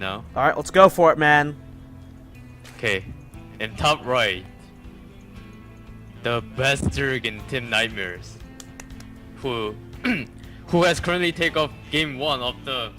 now. Alright, let's go for it, man. Okay, in top right, the best Zerg in Team Nightmares, who who has currently taken off game 1 of the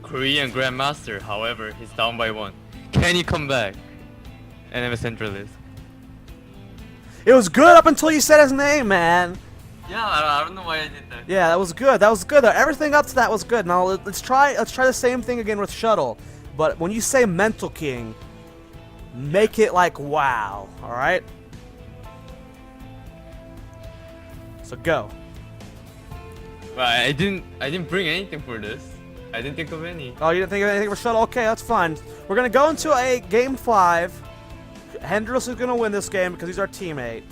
Korean Grandmaster. However, he's down by 1. Can he come back? NMxhendralisk. It was good up until you said his name, man. Yeah, I don't know why I did that. Yeah, that was good. That was good. Everything up to that was good. Now let's try the same thing again with Shuttle. But when you say NMxhendralisk, make it like wow. All right. So go. Well, I didn't bring anything for this. I didn't think of any. Oh, you didn't think of anything for Shuttle? Okay, that's fine. We're gonna go into a game 5. Hendrils is gonna win this game because he's our teammate.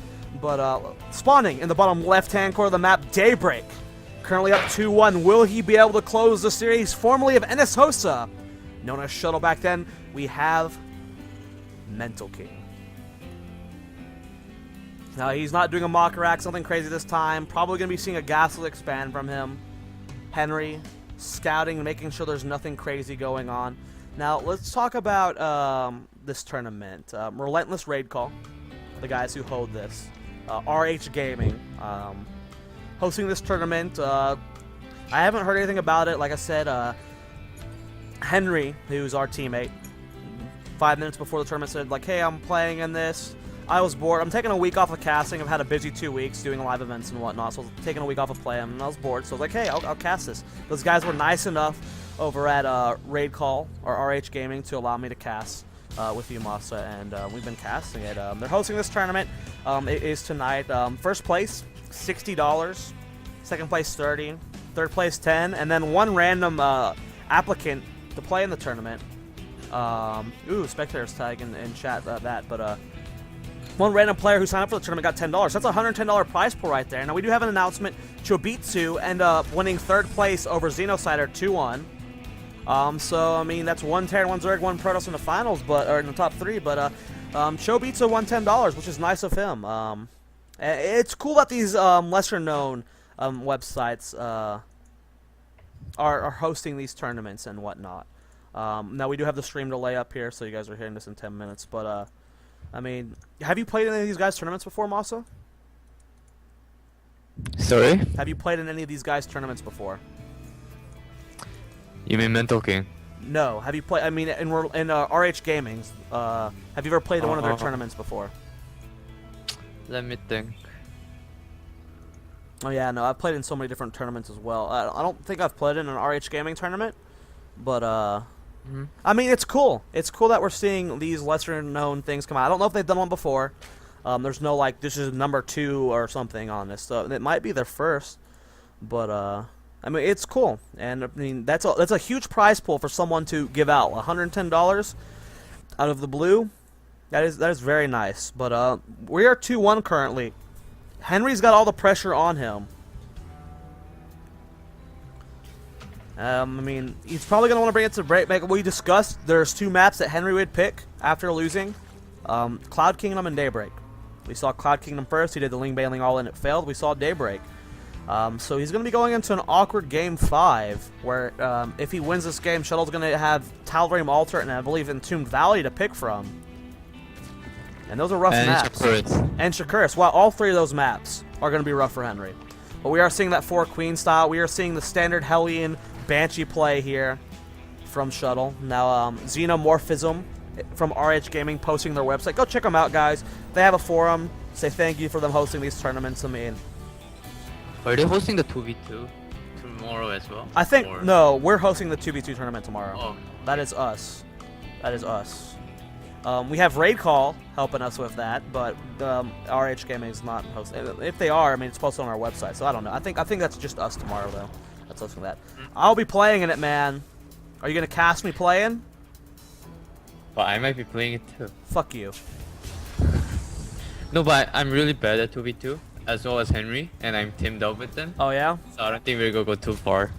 But spawning in the bottom left-hand corner of the map, Daybreak. Currently up 2-1. Will he be able to close the series? Formerly of Ennis Hosa, known as Shuttle back then, we have NMxhendralisk. Now he's not doing a mock rack, something crazy this time. Probably gonna be seeing a Gaslit expand from him. Henry scouting and making sure there's nothing crazy going on. Now let's talk about this tournament. Relentless RaidCall, the guys who hold this. RH Gaming hosting this tournament. I haven't heard anything about it. Like I said, Henry, who's our teammate, 5 minutes before the tournament said, like, hey, I'm playing in this. I was bored. I'm taking a week off of casting. I've had a busy 2 weeks doing live events and whatnot, so I was taking a week off of playing, and I was bored. So I was like, hey, I'll cast this. Those guys were nice enough over at RaidCall, or RH Gaming, to allow me to cast with you, Masa, and we've been casting it. They're hosting this tournament. It is tonight. First place, $60. Second place, $30. Third place, $10. And then one random applicant to play in the tournament. Spectators tag in chat but one random player who signed up for the tournament got $10. That's a $110 prize pool right there. Now we do have an announcement. Chobitsu ended up winning third place over Xenocider 2-1. So I mean that's one Terran, one Zerg, one Protoss in the finals, or in the top 3. But Chobitsu won $10, which is nice of him. It's cool that these lesser known websites are hosting these tournaments and whatnot. Now we do have the stream delay up here, so you guys are hearing this in 10 minutes. But I mean, have you played in any of these guys' tournaments before, Masa? Sorry? Have you played in any of these guys' tournaments before? You mean NMxhendralisk? No. Have you played? I mean, in RH Gaming's. Have you ever played in one of their tournaments before? Let me think. Oh yeah, no. I've played in so many different tournaments as well. I don't think I've played in an RH Gaming tournament, but I mean, it's cool. It's cool that we're seeing these lesser-known things come out. I don't know if they've done one before. There's no, like, this is number 2 or something on this. So it might be their first. But, I mean, it's cool. And, I mean, that's a huge prize pool for someone to give out. $110 out of the blue. That is very nice. But, we are 2-1 currently. Henry's got all the pressure on him. I mean, he's probably going to want to bring it to break. Like we discussed, there's 2 maps that Henry would pick after losing. Cloud Kingdom and Daybreak. We saw Cloud Kingdom first. He did the Ling Bailing all in. It failed. We saw Daybreak. So he's going to be going into an awkward game 5, where if he wins this game, Shuttle's going to have Tal'Darim Altar and I believe Entombed Valley to pick from. And those are rough maps. And Shakuris. Well, all 3 of those maps are going to be rough for Henry. But we are seeing that 4 Queen style. We are seeing the standard Hellion Banshee play here from Shuttle. Now, Xenomorphism from RH Gaming posting their website. Go check them out, guys. They have a forum. Say thank you for them hosting these tournaments. I mean, Are they hosting the 2v2 tomorrow as well? I think, no, we're hosting the 2v2 tournament tomorrow. Oh. That is us. That is us. We have RaidCall helping us with that, but RH Gaming is not hosting. If they are, I mean, it's posted on our website, so I don't know. I think that's just us tomorrow, though. That's hosting that. I'll be playing in it, man. Are you going to cast me playing? But I might be playing it too. Fuck you. No, but I'm really bad at 2v2, as well as Henry, and I'm teamed up with them. Oh, yeah? So I don't think we're going to go too far.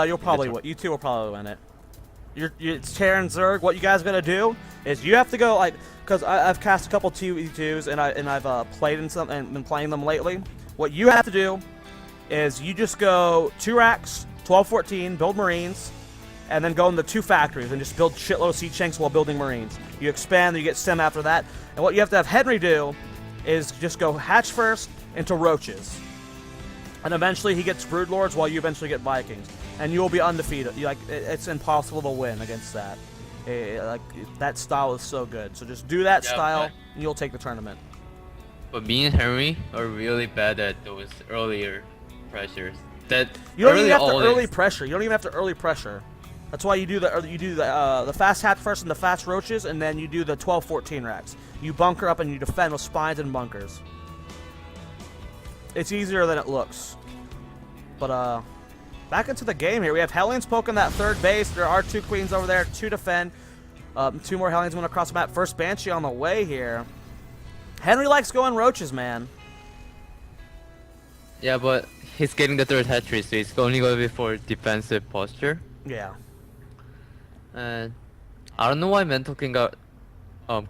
You'll probably win. You two will probably win it. It's Terran Zerg. What you guys gonna do is you have to go, like, because I've cast a couple 2v2s and I've played in some and been playing them lately. What you have to do is you just go 2 racks, 12-14, build Marines, and then go into 2 factories and just build shitload of siege tanks while building marines. You expand, you get sim after that, and what you have to have Henry do is just go hatch first into roaches, and eventually he gets broodlords while you eventually get Vikings, and you will be undefeated. It's impossible to win against that. That style is so good. So just do that style, and you'll take the tournament. But me and Henry are really bad at those earlier pressures. That you don't even have to early pressure. You don't even have to early pressure. That's why you do the fast hatch first and the fast roaches, and then you do the 12-14 racks. You bunker up and you defend with spines and bunkers. It's easier than it looks. But back into the game here. We have Hellions poking that third base. There are 2 queens over there, 2 defend. 2 more Hellions going across the map. First Banshee on the way here. Henry likes going roaches, man. Yeah, but he's getting the third hatchery, so he's only going to be for defensive posture. Yeah. And I don't know why MentalKing got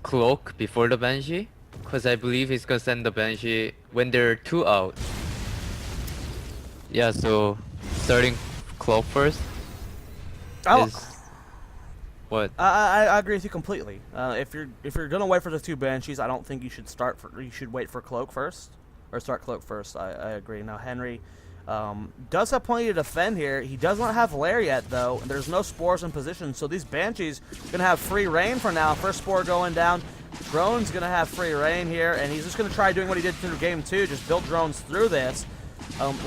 Cloak before the Banshee, because I believe he's going to send the Banshee when there are 2 out. Yeah, so starting Cloak first is... What? I agree with you completely. If you're gonna wait for the 2 Banshees, I don't think you should you should wait for Cloak first, or start Cloak first. I agree. Now Henry does have plenty to defend here. He does not have Lair yet though, and there's no spores in position, so these Banshees gonna have free reign for now. First spore going down. Drone's gonna have free reign here, and he's just gonna try doing what he did through game 2, just build drones through this.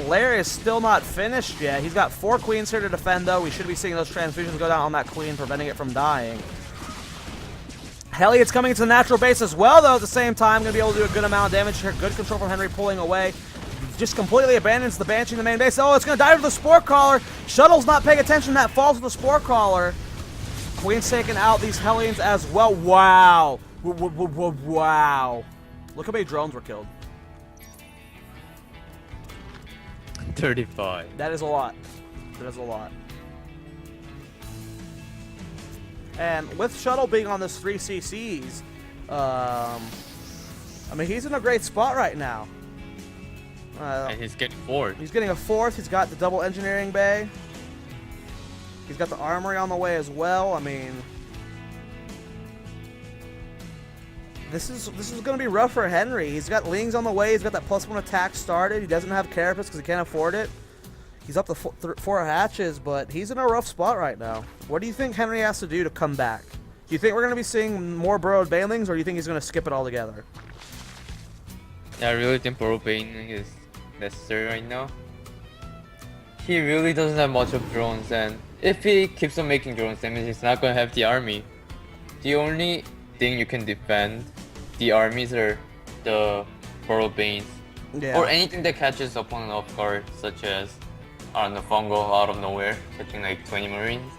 Lair is still not finished yet. He's got 4 queens here to defend, though. We should be seeing those transfusions go down on that queen, preventing it from dying. Hellions coming into the natural base as well, though, at the same time. Going to be able to do a good amount of damage here. Good control from Henry pulling away. Just completely abandons the Banshee in the main base. Oh, it's going to dive to the Spore Crawler. Shuttle's not paying attention. That falls to the Spore Crawler. Queen's taking out these Hellions as well. Wow. Wow. Look how many drones were killed. 35. That is a lot. That is a lot. And with Shuttle being on this 3 CCs, I mean, he's in a great spot right now. And he's getting 4th. He's getting a 4th. He's got the double engineering bay. He's got the armory on the way as well. I mean, this is going to be rough for Henry. He's got Lings on the way. He's got that +1 attack started. He doesn't have Carapace because he can't afford it. He's up to 4 hatches, but he's in a rough spot right now. What do you think Henry has to do to come back? Do you think we're going to be seeing more Burrowed Banelings, or do you think he's going to skip it altogether? Yeah, I really think Burrowed Baneling is necessary right now. He really doesn't have much of drones, and if he keeps on making drones, that means he's not going to have the army. The only thing you can defend the armies are the Burrowed Banes. Yeah. Or anything that catches opponent off guard, such as, I don't know, Fungal out of nowhere, catching like 20 Marines.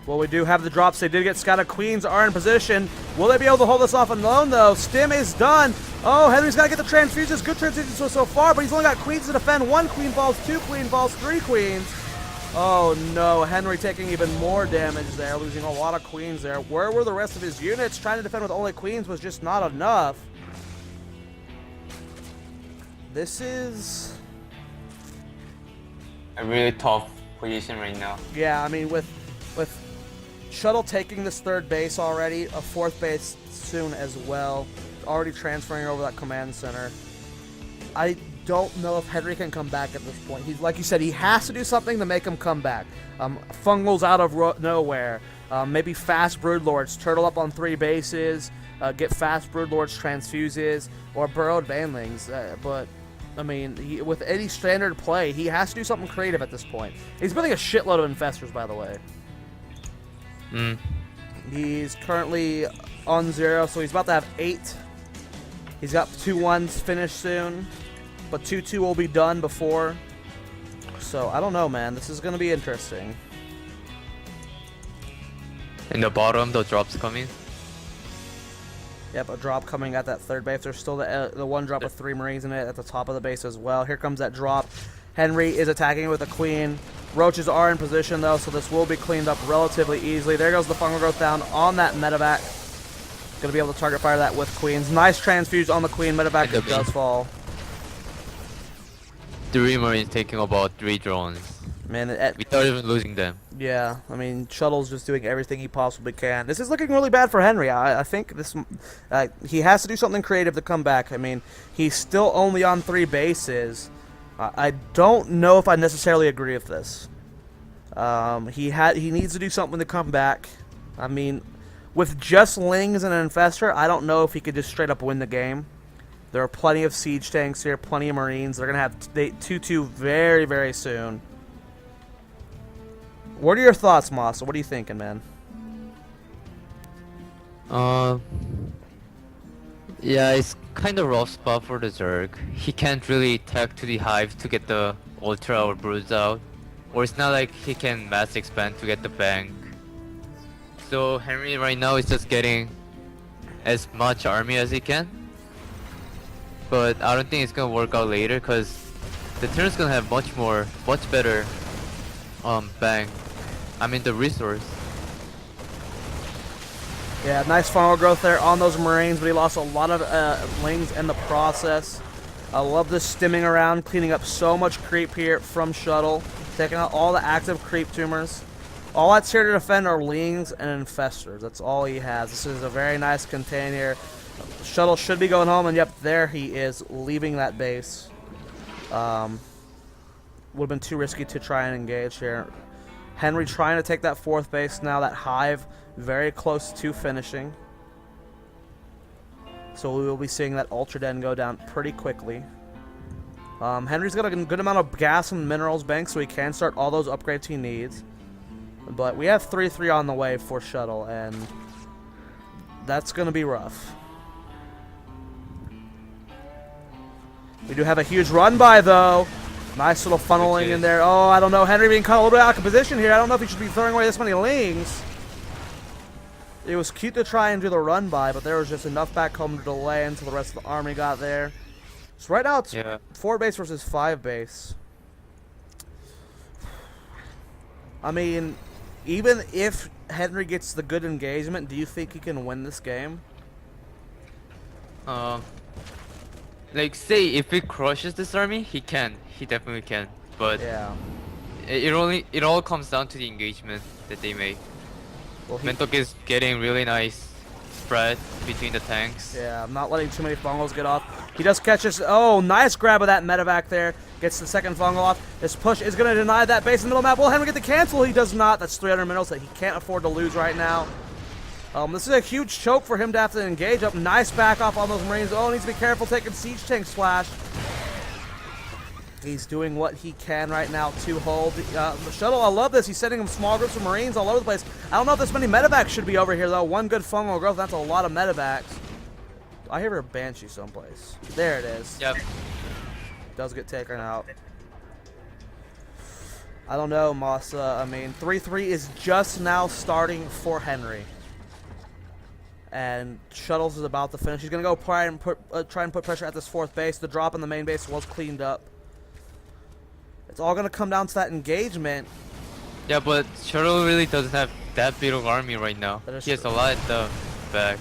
Well, we do have the drops. They did get scouted. Queens are in position. Will they be able to hold this off alone, though? Stim is done. Oh, Henry's got to get the transfusions. Good transfusions so far, but he's only got queens to defend. 1 queen falls, 2 queen falls, 3 queens. Oh, no. Henry taking even more damage there, losing a lot of queens there. Where were the rest of his units? Trying to defend with only queens was just not enough. This is A really tough position right now. Yeah, I mean, with Shuttle taking this 3rd base already, a 4th base soon as well, already transferring over that command center. I don't know if Henry can come back at this point. He's, like you said, he has to do something to make him come back. Fungal's out of nowhere. Maybe fast Broodlords, turtle up on 3 bases, get fast Broodlords transfuses, or Burrowed Banelings. But I mean, with any standard play, he has to do something creative at this point. He's building a shitload of Infestors, by the way. He's currently on 0, so he's about to have 8. He's got 2 1s finished soon, but 2-2 will be done before. So, I don't know, man. This is going to be interesting. In the bottom, the drops coming. Yep, a drop coming at that 3rd base. There's still the 1 drop with 3 Marines in it at the top of the base as well. Here comes that drop. Henry is attacking with a queen. Roaches are in position, though, so this will be cleaned up relatively easily. There goes the fungal growth down on that medevac. Going to be able to target fire that with queens. Nice transfuse on the queen. Medevac does fall. 3 Marines taking about 3 drones. Man, without even losing them. yeah, I mean, Shuttle's just doing everything he possibly can. This is looking really bad for Henry. I think this he has to do something creative to come back. I mean, he's still only on 3 bases. I don't know if I necessarily agree with this. He needs to do something to come back. I mean, with just Lings and an Infestor, I don't know if he could just straight up win the game. There are plenty of siege tanks here, plenty of Marines. They're going to have 2-2 very, very soon. What are your thoughts, Masa? What are you thinking, man? Yeah, it's kind of rough spot for the Zerg. He can't really tech to the Hive to get the Ultra or Bruise out. Or it's not like he can mass expand to get the bank. So Henry right now is just getting as much army as he can. But I don't think it's gonna work out later because the turn's gonna have much better bank. I mean the resource. Yeah, nice funnel growth there on those Marines, but he lost a lot of Lings in the process. I love this stimming around, cleaning up so much creep here from Shuttle, taking out all the active creep tumors. All that's here to defend are Lings and Infestors. That's all he has. This is a very nice contain here. Shuttle should be going home, and yep, there he is, leaving that base. Would have been too risky to try and engage here. Henry trying to take that 4th base now. That Hive very close to finishing. So we will be seeing that Ultra Den go down pretty quickly. Henry's got a good amount of gas and minerals bank, so he can start all those upgrades he needs. But we have 3-3 on the way for Shuttle, and that's going to be rough. We do have a huge run by, though. Nice little funneling in there. Oh, I don't know. Henry being caught a little bit out of position here. I don't know if he should be throwing away this many Lings. It was cute to try and do the run by, but there was just enough back home to delay until the rest of the army got there. So right now it's 4 base versus 5 base. I mean, even if Henry gets the good engagement, do you think he can win this game? Like say if he crushes this army, he can. He definitely can. But yeah, it all comes down to the engagement that they make. well, MentalKing is getting really nice spread between the tanks. Yeah, I'm not letting too many fungals get off. He does catch this. Oh, nice grab of that medevac there. Gets the second fungal off. This push is going to deny that base in the middle map. Will Henry get the cancel? He does not. That's 300 minerals that he can't afford to lose right now. This is a huge choke for him to have to engage up. Nice back off on those Marines. Oh, needs to be careful taking siege tank splash. He's doing what he can right now to hold the Shuttle. I love this. He's sending him small groups of Marines all over the place. I don't know if this many medevacs should be over here, though. One good fungal growth. That's a lot of medevacs. I hear a Banshee someplace. There it is. Yep. Does get taken out. I don't know, Masa. I mean, 3-3 is just now starting for Henry. And Shuttles is about to finish. He's going to go try and put pressure at this 4th base. The drop in the main base was cleaned up. It's all going to come down to that engagement. Yeah, but Shuttle really doesn't have that big of army right now. He has a lot at the back.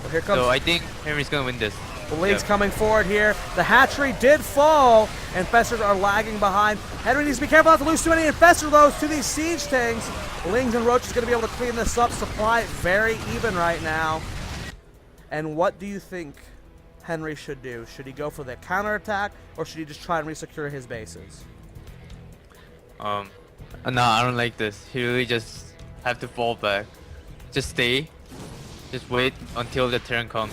Well, here comes. So I think Henry's going to win this. The league's coming forward here. The hatchery did fall. Infestors are lagging behind. Henry needs to be careful not to lose too many Infestor those to these siege tanks. Lings and Roach is going to be able to clean this up. Supply very even right now. And what do you think Henry should do? Should he go for the counterattack, or should he just try and resecure his bases? No, I don't like this. He really just have to fall back. Just stay. Just wait until the turn comes.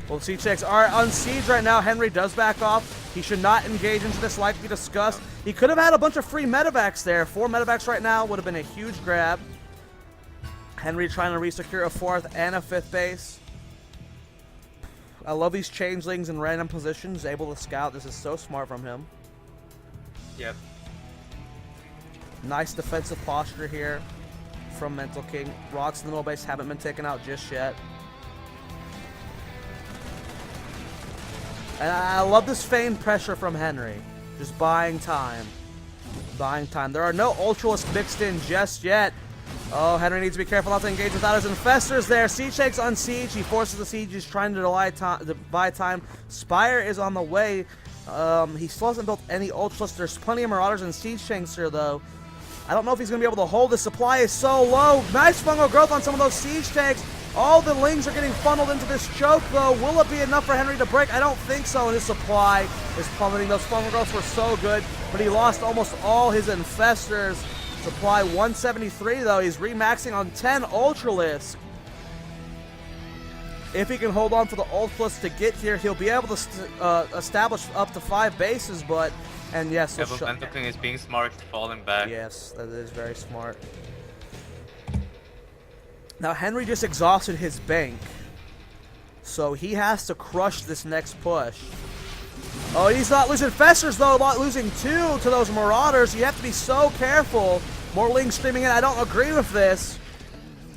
Well, the siege tanks are on siege right now. Henry does back off. He should not engage into this like we discussed. He could have had a bunch of free medevacs there. 4 medevacs right now would have been a huge grab. Henry trying to resecure a 4th and a 5th base. I love these changelings in random positions, able to scout. This is so smart from him. Yep. Nice defensive posture here from MentalKing. Rocks in the middle base haven't been taken out just yet. And I love this feigned pressure from Henry. Just buying time. Buying time. There are no Ultralisks mixed in just yet. Oh, Henry needs to be careful not to engage without his Infestors there. Siege takes on siege. He forces the siege. He's trying to buy time. Spire is on the way. He still hasn't built any Ultralisk. There's plenty of Marauders and Siege Tanks here, though. I don't know if he's going to be able to hold. His supply is so low. Nice fungal growth on some of those Siege Tanks. All the Lings are getting funneled into this choke, though. Will it be enough for Henry to break? I don't think so. And his supply is plummeting. Those fungal growths were so good, but he lost almost all his Infestors. Supply 173, though. He's remaxing on 10 Ultralisk. If he can hold on for the Ultralisk to get here, he'll be able to establish up to 5 bases, but... And yes, yeah, but MentalKing is being smart, falling back. Yes, that is very smart. Now, Henry just exhausted his bank, so he has to crush this next push. Oh, he's not losing Festers, though, not losing 2 to those Marauders. You have to be so careful. More Lings streaming in. I don't agree with this.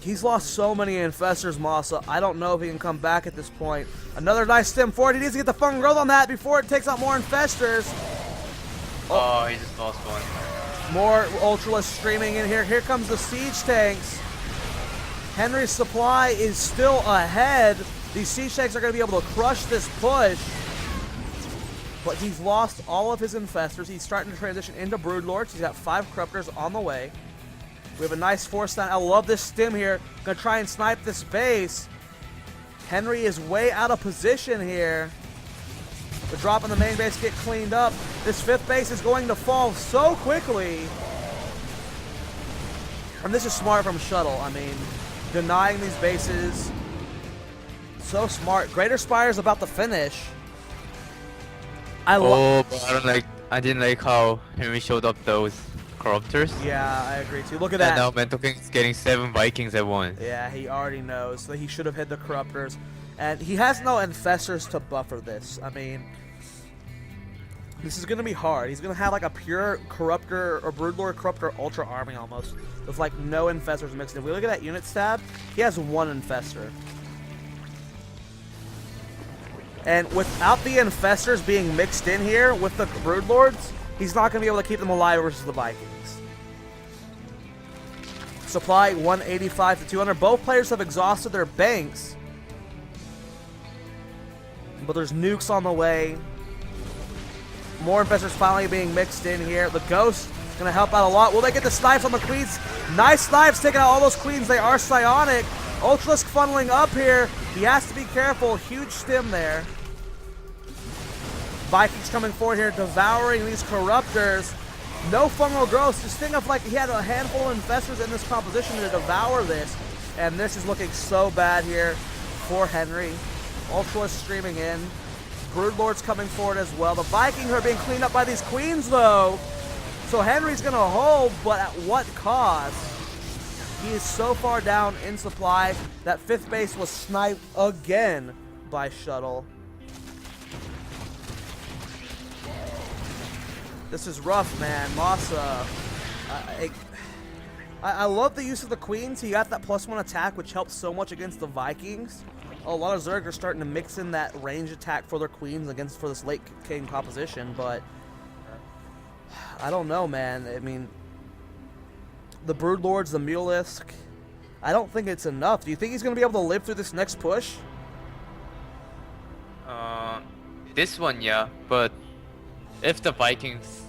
He's lost so many Infestors, Masa. I don't know if he can come back at this point. Another nice stem forward. He needs to get the fungal growth on that before it takes out more Infestors. Oh, he just lost one. More Ultralisk streaming in here. Here comes the Siege Tanks. Henry's supply is still ahead. These Siege Tanks are going to be able to crush this push. But he's lost all of his Infestors. He's starting to transition into Broodlords. He's got 5 Corruptors on the way. We have a nice force down. I love this stim here. Going to try and snipe this base. Henry is way out of position here. The drop in the main base get cleaned up. This 5th base is going to fall so quickly. And this is smart from Shuttle. I mean, denying these bases. So smart. Greater Spire is about to finish. But I didn't like how Henry showed up those Corruptors. Yeah, I agree too. Look at And that. now MentalKing is getting 7 Vikings at once. Yeah, he already knows that he should have hit the Corruptors. And he has no Infestors to buffer this. I mean, this is going to be hard. He's going to have like a pure Corruptor or Broodlord Corruptor Ultra army almost. With like no Infestors mixed in. If we look at that unit tab, he has 1 Infestor. And without the Infestors being mixed in here with the Broodlords, he's not going to be able to keep them alive versus the Vikings. Supply 185 to 200. Both players have exhausted their banks. But there's nukes on the way. More Infestors finally being mixed in here. The Ghost is going to help out a lot. Will they get the snipes on the Queens? Nice snipes taking out all those Queens. They are psionic. Ultralisk funneling up here. He has to be careful. Huge stim there. Vikings coming forward here, devouring these Corruptors. No fungal growth. Just think of like he had a handful of Infestors in this composition to devour this. And this is looking so bad here for Henry. Ultralisk streaming in. Broodlords coming forward as well. The Vikings are being cleaned up by these Queens, though. So Henry's going to hold, but at what cost? He is so far down in supply. That 5th base was sniped again by Shuttle. This is rough, man. Masa. I love the use of the Queens. He got that +1 attack, which helps so much against the Vikings. A lot of Zerg are starting to mix in that range attack for their Queens for this late game composition, but I don't know, man. I mean, the Broodlords, the Mulelisk, I don't think it's enough. Do you think he's going to be able to live through this next push? This one, yeah, but if the Vikings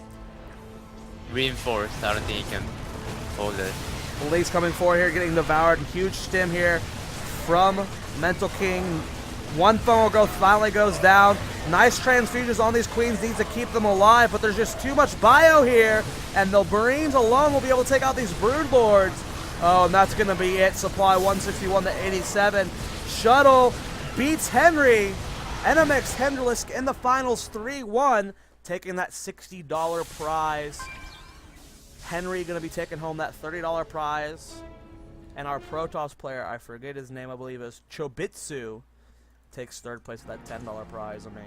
reinforce, I don't think he can hold it. Lee's coming forward here, getting devoured. Huge stim here from MentalKing. 1 fungal growth finally goes down. Nice transfusions on these Queens, needs to keep them alive, but there's just too much bio here, and the Marines alone will be able to take out these Broodlords. Oh, and that's going to be it. Supply 161 to 87. Shuttle beats Henry. NMxhendralisk in the finals 3-1, taking that $60 prize. Henry going to be taking home that $30 prize. And our Protoss player, I forget his name, I believe is Chobitsu, takes 3rd place with that $10 prize. I mean,